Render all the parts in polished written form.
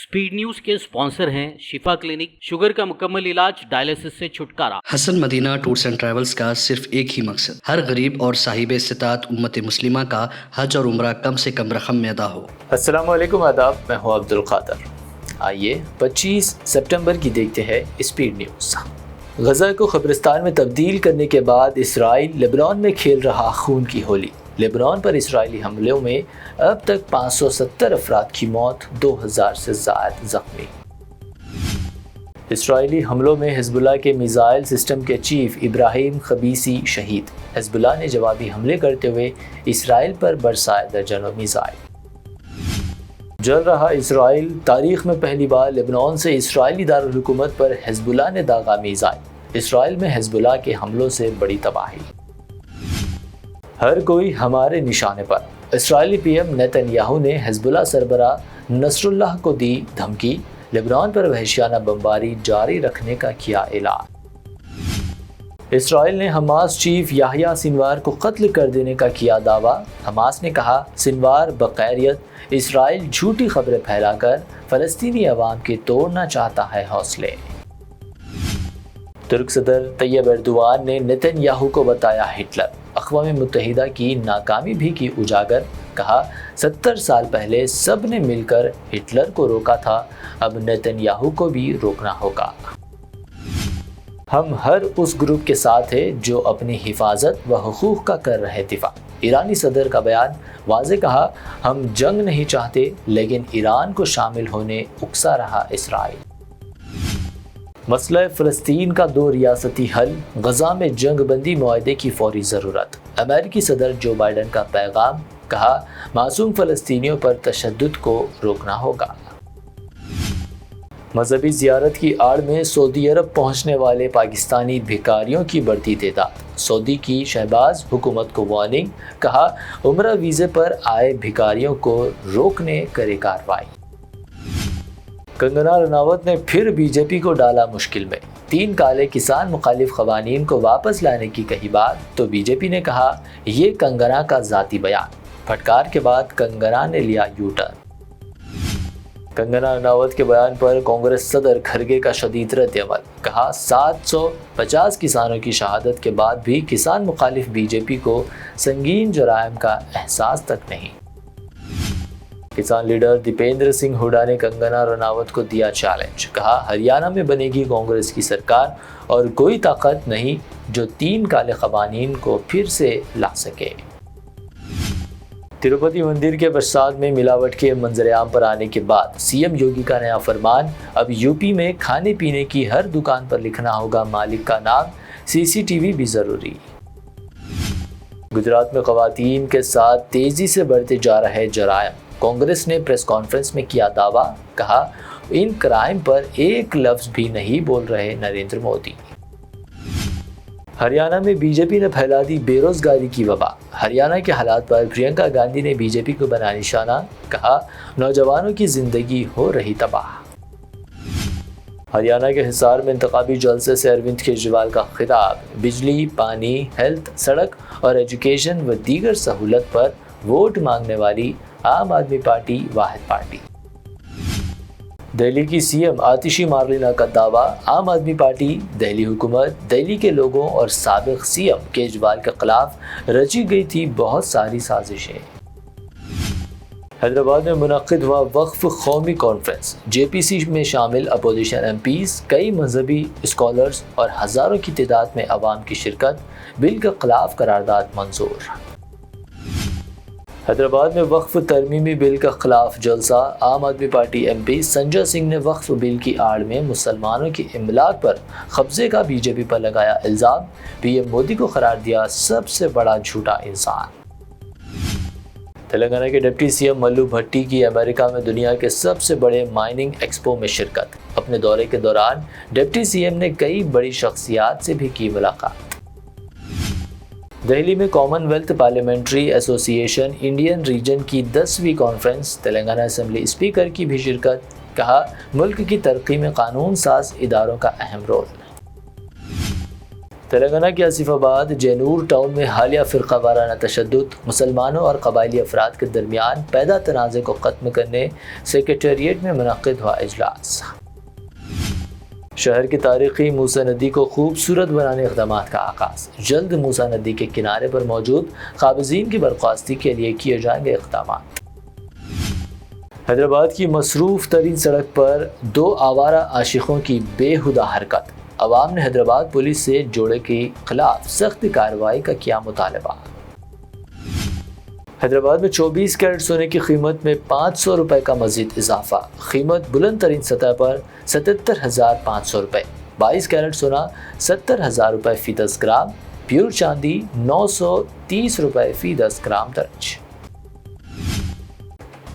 Speed news के sponsor हैं शिफा clinic, sugar का मुकम्मल इलाज, डायलिसिस से छुटकारा। Hasan Madina tours and travels का सिर्फ एक ही मकसद, हर गरीब और साहिब इस्तिताअत उम्मत मुस्लिमा का हज और उम्रा कम से कम रकम में अदा हो। अस्सलाम वालेकुम, आदाब, मैं हूँ अब्दुल कादर। आइए 25 सितंबर की देखते हैं स्पीड न्यूज़। गजा को क़ब्रिस्तान में तब्दील करने के बाद इसराइल लेबनान में खेल रहा खून की होली। लेबनान पर इसराइली हमलों में अब तक 570 अफराद की मौत, 2000 से ज़्यादा ज़ख्मी। इसराइली हमलों में हिजबुल्लाह के मिसाइल सिस्टम के चीफ इब्राहिम खबीसी शहीद। हिजबुल्लाह ने जवाबी हमले करते हुए इसराइल पर बरसाए दर्जनों मिसाइल। जल रहा इसराइल, तारीख में पहली बार लेबनान से इसराइली दारुल हुकूमत पर हिजबुल्लाह ने दागा मिसाइल। इसराइल में हिजबुल्लाह के हमलों से बड़ी तबाही। हर कोई हमारे निशाने पर, इसराइली पीएम नेतन्याहू ने हिजबुल्लाह सरबराह नसरुल्लाह को दी धमकी। लेबनान पर वहशियाना बमबारी जारी रखने का किया ऐलान। इसराइल ने हमास चीफ याह्या सिनवार को कत्ल कर देने का किया दावा। हमास ने कहा, सिनवार बखैरियत। इसराइल झूठी खबरें फैलाकर फ़लस्तीनी अवाम के तोड़ना चाहता है हौसले। तुर्क सदर तैयब एर्दोआन ने नेतन्याहू को बताया हिटलर। अक़वाम मुत्तहिदा की नाकामी भी की उजागर। कहा, 70 साल पहले सब ने मिलकर हिटलर को रोका था, अब नेतन्याहू को भी रोकना होगा। हम हर उस ग्रुप के साथ हैं जो अपनी हिफाजत व हुकूक का कर रहे दिफा। ईरानी सदर का बयान, वाज़े कहा, हम जंग नहीं चाहते लेकिन ईरान को शामिल होने उकसा रहा इसराइल। मसला फ़लस्तीन का 2 रियासती हल, गजा में जंग बंदी मुआहदे की फौरी ज़रूरत। अमेरिकी सदर जो बाइडन का पैगाम, कहा, मासूम फ़लस्तीनियों पर तशद्दुद को रोकना होगा। मजहबी ज़ियारत की आड़ में सऊदी अरब पहुँचने वाले पाकिस्तानी भिखारियों की बढ़ती तादाद। सऊदी की शहबाज हुकूमत को वार्निंग, कहा, उम्रा वीज़े पर आए भिखारियों को रोकने करे कार्रवाई। कंगना रनावत ने फिर बीजेपी को डाला मुश्किल में। 3 काले किसान मुखालिफ क़वानीन को वापस लाने की कही बात तो बीजेपी ने कहा, ये कंगना का ज़ाती बयान। फटकार के बाद कंगना ने लिया यू टर्न। कंगना रनावत के बयान पर कांग्रेस सदर खरगे का शदीद रद्द-ए-अमल। कहा, 750 किसानों की शहादत के बाद भी किसान मुखालिफ बीजेपी को संगीन जराइम का एहसास तक नहीं। किसान लीडर दीपेंद्र सिंह हुड्डा ने कंगना रनावत को दिया चैलेंज। कहा, हरियाणा में बनेगी कांग्रेस की सरकार और कोई ताकत नहीं जो 3 काले क़वानीन को फिर से ला सके। तिरुपति मंदिर के प्रसाद में मिलावट के मंजरेआम पर आने के बाद सीएम योगी का नया फरमान, अब यूपी में खाने पीने की हर दुकान पर लिखना होगा मालिक का नाम, सीसीटीवी भी ज़रूरी। गुजरात में ख़वातीन के साथ तेज़ी से बढ़ते जा रहे जराइम। कांग्रेस ने प्रेस कॉन्फ्रेंस में किया दावा। कहा, इन क्राइम पर एक लफ्ज़ भी नहीं बोल रहे नरेंद्र मोदी। हरियाणा में बीजेपी ने फैला दी बेरोजगारी की वबा। हरियाणा के हालात पर प्रियंका गांधी ने बीजेपी को बनाया निशाना। कहा, नौजवानों की जिंदगी हो रही तबाह। हरियाणा के हिसार में इंतखाबी जलसे से अरविंद केजरीवाल का खिताब। बिजली, पानी, हेल्थ, सड़क और एजुकेशन व दीगर सहूलत पर वोट मांगने वाली आम आदमी पार्टी वाहिद पार्टी। दिल्ली की सीएम आतिशी मार्लिना का दावा, आम आदमी पार्टी, दिल्ली हुकूमत, दिल्ली के लोगों और साबिक सीएम केजरीवाल के खिलाफ रची गई थी बहुत सारी साजिशें। हैदराबाद में मुनक्किद हुआ वक्फ कौमी कॉन्फ्रेंस। जेपीसी में शामिल अपोजिशन एमपीज, कई मजहबी स्कॉलर्स और हज़ारों की तादाद में अवाम की शिरकत। बिल के खिलाफ करारदाद मंजूर। हैदराबाद में वक्फ तरमीमी बिल के खिलाफ जलसा। आम आदमी पार्टी एमपी संजय सिंह ने वक्फ बिल की आड़ में मुसलमानों की इमलाक पर कब्जे का बीजेपी पर लगाया इल्ज़ाम। पीएम मोदी को करार दिया सबसे बड़ा झूठा इंसान। तेलंगाना के डिप्टी सीएम मल्लू भट्टी की अमेरिका में दुनिया के सबसे बड़े माइनिंग एक्सपो में शिरकत। अपने दौरे के दौरान डिप्टी सीएम ने कई बड़ी शख्सियात से भी की मुलाकात। दिल्ली में Commonwealth parliamentary association Indian reason की 10वीं कॉन्फ्रेंस। तेलंगाना असेंबली स्पीकर की भी शिरकत। कहा, मुल्क की तरक्की में कानून साज इदारों का अहम रोल। تلنگانہ کے آصف آباد جینور ٹاؤن میں حالیہ فرقہ وارانہ تشدد، مسلمانوں اور قبائلی افراد کے درمیان پیدا تنازع کو ختم کرنے سیکریٹریٹ میں منعقد ہوا اجلاس۔ شہر کی تاریخی موسیٰ ندی کو خوبصورت بنانے اقدامات کا آغاز، جلد موسیٰ ندی کے کنارے پر موجود قابضین کی برخاستی کے لیے کیے جائیں گے اقدامات۔ حیدرآباد کی مصروف ترین سڑک پر 2 آوارہ عاشقوں کی بے ہدہ حرکت، عوام نے حیدرآباد پولیس سے جوڑے کے خلاف سخت کارروائی کا کیا مطالبہ۔ حیدرآباد میں 24 کیرٹ سونے کی قیمت میں 500 روپے کا مزید اضافہ، قیمت بلند ترین سطح پر 77,500 روپے، 22 کیرٹ سونا 70,000 روپے فی 10 گرام، پیور چاندی 930 روپے فی 10 گرام درج۔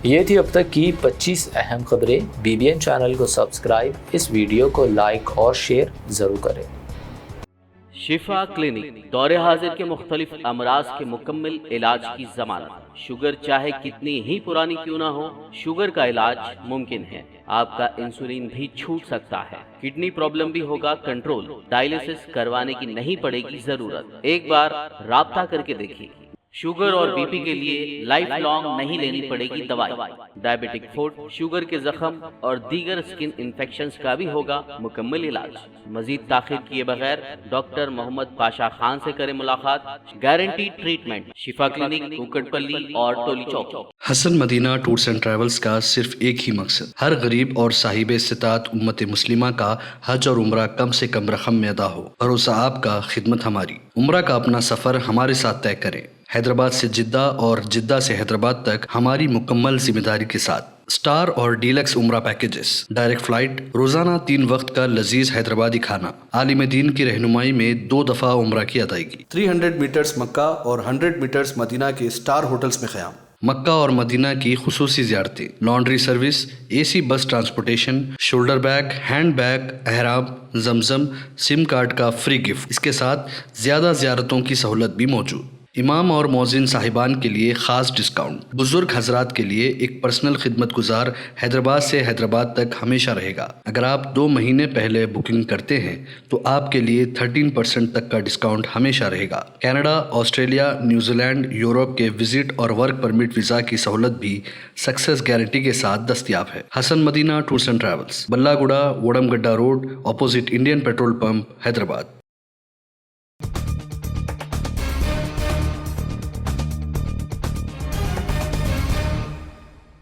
یہ تھی اب تک کی 25 اہم خبریں۔ BBN چینل کو سبسکرائب، اس ویڈیو کو لائک اور شیئر ضرور کریں۔ شفا کلینک دور حاضر کے مختلف امراض کے مکمل علاج کی ضمانت۔ شوگر چاہے کتنی ہی پرانی کیوں نہ ہو، شوگر کا علاج ممکن ہے۔ آپ کا انسولین بھی چھوٹ سکتا ہے، کڈنی پرابلم بھی ہوگا کنٹرول، ڈائلیسس کروانے کی نہیں پڑے گی ضرورت۔ ایک بار رابطہ کر کے دیکھیے۔ شوگر اور BP کے لیے لائف لانگ نہیں لینی پڑے گی دوائی۔ ڈائبیٹک فوڈ، شوگر کے زخم اور دیگر اسکن انفیکشنز کا بھی ہوگا مکمل علاج۔ مزید تاخیر کیے بغیر ڈاکٹر محمد پاشا خان سے کریں ملاقات، گارنٹی ٹریٹمنٹ۔ شفا کلینک، کوکٹ پلی اور ٹولی چوک۔ حسن مدینہ ٹورز اینڈ ٹریولز کا صرف ایک ہی مقصد، ہر غریب اور صاحب استطاعت امت مسلمہ کا حج اور عمرہ کم سے کم رقم میں ادا ہو۔ بھروسہ آپ کا، خدمت ہماری۔ عمرہ کا اپنا سفر ہمارے ساتھ طے کریں، حیدرآباد سے جدہ اور جدہ سے حیدرآباد تک ہماری مکمل ذمہ داری کے ساتھ۔ سٹار اور ڈیلکس عمرہ پیکیجز، ڈائریکٹ فلائٹ، روزانہ 3 وقت کا لذیذ حیدرآبادی کھانا، عالم دین کی رہنمائی میں 2 دفعہ عمرہ کی ادائیگی، 300 میٹرز مکہ اور 100 میٹرز مدینہ کے سٹار ہوٹلز میں قیام، مکہ اور مدینہ کی خصوصی زیارتیں، laundry service, AC bus transportation, shoulder bag, hand bag, احرام، زمزم، سم کارڈ کا فری گفٹ۔ اس کے ساتھ زیادہ زیارتوں کی سہولت بھی موجود۔ امام اور مؤذن صاحبان کے لیے خاص ڈسکاؤنٹ، بزرگ حضرات کے لیے ایک پرسنل خدمت گزار حیدرآباد سے حیدرآباد تک ہمیشہ رہے گا۔ اگر آپ 2 مہینے پہلے بکنگ کرتے ہیں تو آپ کے لیے 13% تک کا ڈسکاؤنٹ ہمیشہ رہے گا۔ Canada, Australia, New Zealand, Europe کے وزٹ اور ورک پرمٹ ویزا کی سہولت بھی سکسیس گارنٹی کے ساتھ دستیاب ہے۔ Hassan Madina tours and travels, بلہ گڈا، وڑم گڈا road, opposite Indian petrol pump, Hyderabad.